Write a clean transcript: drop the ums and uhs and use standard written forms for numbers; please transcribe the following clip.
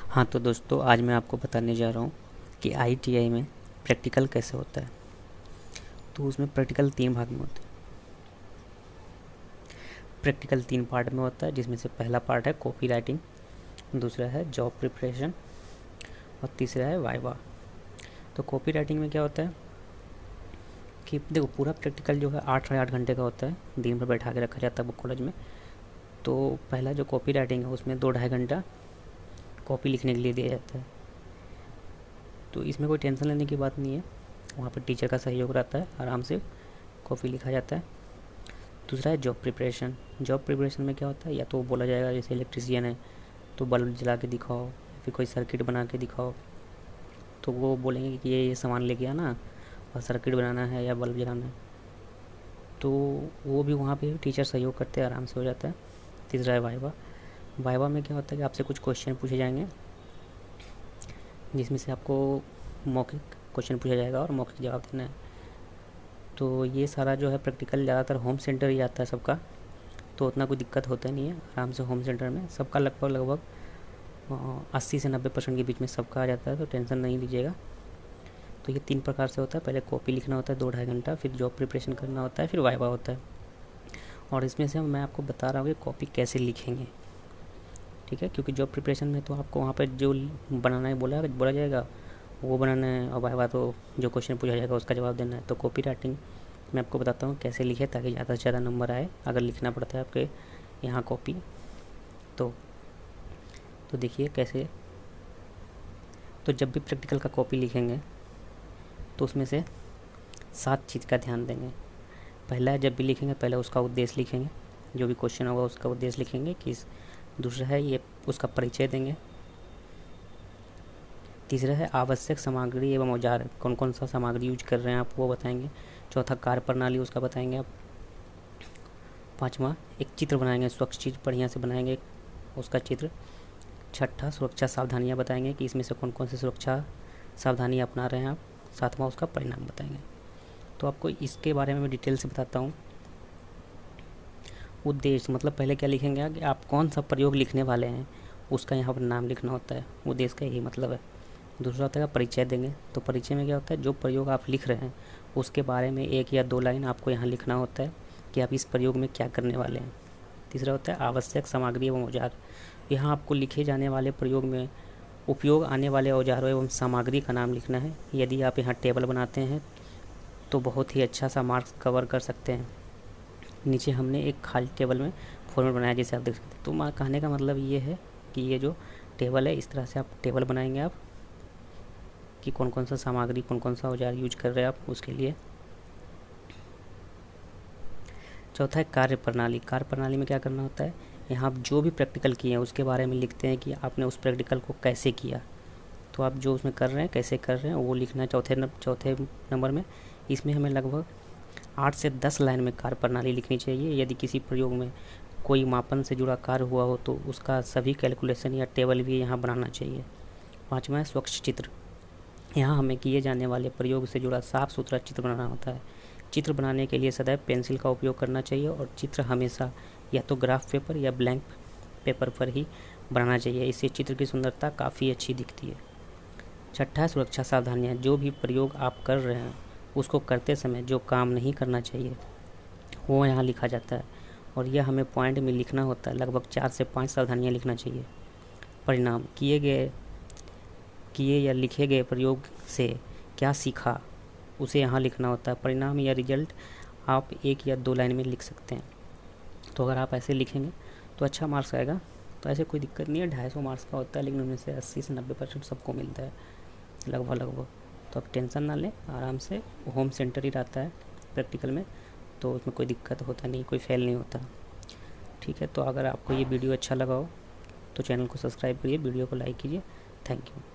हाँ तो दोस्तों, आज मैं आपको बताने जा रहा हूँ कि आईटीआई में प्रैक्टिकल कैसे होता है। तो उसमें प्रैक्टिकल 3 भाग में होता है। प्रैक्टिकल 3 पार्ट में होता है, जिसमें से पहला पार्ट है कॉपी राइटिंग, दूसरा है जॉब प्रिपरेशन और तीसरा है वाइवा। तो कॉपी राइटिंग में क्या होता है कि देखो, पूरा प्रैक्टिकल जो है 8 साढ़े 8 घंटे का होता है। दिन भर बैठा के रखा जाता है बुक कॉलेज में। तो पहला जो कॉपी राइटिंग है उसमें 2 ढाई घंटा कॉपी लिखने के लिए दिया जाता है। तो इसमें कोई टेंशन लेने की बात नहीं है, वहाँ पर टीचर का सहयोग रहता है, आराम से कॉपी लिखा जाता है। दूसरा है जॉब प्रिपरेशन। जॉब प्रिपरेशन में क्या होता है, या तो बोला जाएगा जैसे इलेक्ट्रिशियन है तो बल्ब जला के दिखाओ, फिर कोई सर्किट बना के दिखाओ। तो वो बोलेंगे कि ये सामान लेके आना और सर्किट बनाना है या बल्ब जलाना है। तो वो भी वहाँ पे टीचर सहयोग करते हैं, आराम से हो जाता है। तीसरा है वाइवा। वाइवा में क्या होता है कि आपसे कुछ क्वेश्चन पूछे जाएंगे, जिसमें से आपको मौखिक क्वेश्चन पूछा जाएगा और मौखिक जवाब देना है। तो ये सारा जो है प्रैक्टिकल ज़्यादातर होम सेंटर ही आता है सबका, तो उतना कोई दिक्कत होता नहीं है। आराम से होम सेंटर में सबका लगभग 80 से 90% के बीच में सबका आ जाता है, तो टेंशन नहीं लीजिएगा। तो ये 3 प्रकार से होता है। पहले कॉपी लिखना होता है 2 ढाई घंटा, फिर जॉब प्रिपरेशन करना होता है, फिर वाइवा होता है। और इसमें से मैं आपको बता रहा हूँ कि कॉपी कैसे लिखेंगे, ठीक है। क्योंकि जॉब प्रिपरेशन में तो आपको वहाँ पर जो बनाना है बोला जाएगा वो बनाना है, और वाइवा तो जो क्वेश्चन पूछा जाएगा उसका जवाब देना है। तो कॉपी राइटिंग मैं आपको बताता हूँ कैसे लिखे ताकि ज़्यादा से ज़्यादा नंबर आए अगर लिखना पड़ता है आपके यहाँ कॉपी। तो तो देखिए कैसे। तो जब भी प्रैक्टिकल का कॉपी लिखेंगे तो उसमें से 7 चीज़ का ध्यान देंगे। पहला है, जब भी लिखेंगे पहले उसका उद्देश्य लिखेंगे, जो भी क्वेश्चन होगा उसका उद्देश्य लिखेंगे किस। दूसरा है ये उसका परिचय देंगे। तीसरा है आवश्यक सामग्री एवं औजार, कौन कौन सा सामग्री यूज कर रहे हैं आप वो बताएंगे। चौथा कार्य प्रणाली उसका बताएंगे आप। पाँचवा एक चित्र बनाएंगे, स्वच्छ चित्र बढ़िया से बनाएंगे उसका चित्र। छठा सुरक्षा सावधानियाँ बताएंगे कि इसमें से कौन कौन सी सुरक्षा सावधानी अपना रहे हैं आप। सातवां उसका परिणाम बताएंगे। तो आपको इसके बारे में मैं डिटेल से बताता हूँ। उद्देश्य मतलब पहले क्या लिखेंगे कि आप कौन सा प्रयोग लिखने वाले हैं उसका यहाँ पर नाम लिखना होता है, उद्देश्य का यही मतलब है। दूसरा होता है परिचय देंगे। तो परिचय में क्या होता है, जो प्रयोग आप लिख रहे हैं उसके बारे में 1 या 2 लाइन आपको यहाँ लिखना होता है कि आप इस प्रयोग में क्या करने वाले हैं। तीसरा होता है आवश्यक सामग्री एवं औजार। यहाँ आपको लिखे जाने वाले प्रयोग में उपयोग आने वाले औजारों एवं सामग्री का नाम लिखना है। यदि आप यहाँ टेबल बनाते हैं तो बहुत ही अच्छा सा मार्क्स कवर कर सकते हैं। नीचे हमने एक खाली टेबल में फॉर्मेट बनाया जैसे आप देख सकते हैं। तो कहने का मतलब ये है कि ये जो टेबल है इस तरह से आप टेबल बनाएंगे आप कि कौन कौन सा सामग्री कौन कौन सा औजार यूज कर रहे हैं आप उसके लिए। चौथा है कार्य प्रणाली। कार्य प्रणाली में क्या करना होता है, यहाँ आप जो भी प्रैक्टिकल किए हैं उसके बारे में लिखते हैं कि आपने उस प्रैक्टिकल को कैसे किया। तो आप जो उसमें कर रहे हैं कैसे कर रहे हैं वो लिखना है चौथे नंबर में। इसमें हमें लगभग 8 से 10 लाइन में कार्य प्रणाली लिखनी चाहिए। यदि किसी प्रयोग में कोई मापन से जुड़ा कार्य हुआ हो तो उसका सभी कैलकुलेशन या टेबल भी यहाँ बनाना चाहिए। पाँचवा है स्वच्छ चित्र। यहाँ हमें किए जाने वाले प्रयोग से जुड़ा साफ सुथरा चित्र बनाना होता है। चित्र बनाने के लिए सदैव पेंसिल का उपयोग करना चाहिए और चित्र हमेशा या तो ग्राफ पेपर या ब्लैंक पेपर पर ही बनाना चाहिए। इससे चित्र की सुंदरता काफ़ी अच्छी दिखती है। छठा है सुरक्षा सावधानियाँ। जो भी प्रयोग आप कर रहे हैं उसको करते समय जो काम नहीं करना चाहिए वो यहाँ लिखा जाता है, और यह हमें पॉइंट में लिखना होता है। लगभग 4 से 5 सावधानियाँ लिखना चाहिए। परिणाम, किए या लिखे गए प्रयोग से क्या सीखा उसे यहाँ लिखना होता है। परिणाम या रिजल्ट आप 1 या 2 लाइन में लिख सकते हैं। तो अगर आप ऐसे लिखेंगे तो अच्छा मार्क्स आएगा। तो ऐसे कोई दिक्कत नहीं है, 250 मार्क्स का होता है, लेकिन उनमें से 80 से 90% सबको मिलता है लगभग। तो आप टेंशन ना लें, आराम से होम सेंटर ही रहता है प्रैक्टिकल में, तो उसमें कोई दिक्कत होता नहीं, कोई फेल नहीं होता, ठीक है। तो अगर आपको ये वीडियो अच्छा लगा हो तो चैनल को सब्सक्राइब करिए, वीडियो को लाइक कीजिए। Thank you.